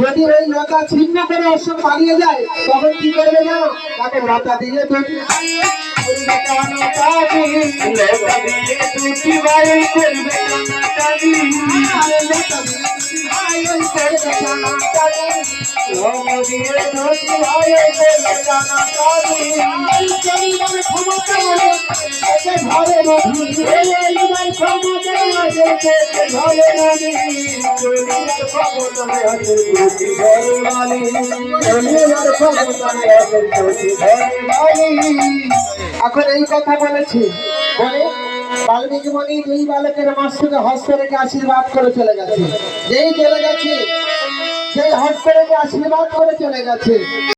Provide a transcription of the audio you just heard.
যদি ওই লতা ছিন্ন করে অশ্বক পালিয়ে যায় তখন কি করবে জানো? তাকে লতা দিয়ে এখন এই কথা বলেছি বলে বাল্মীকি মুনি দুই বালকের মস্তকে হস্ত রেখে আশীর্বাদ করে চলে গেছে। যেই চলে গেছে সেই হস্ত রেখে আশীর্বাদ করে চলে গেছে।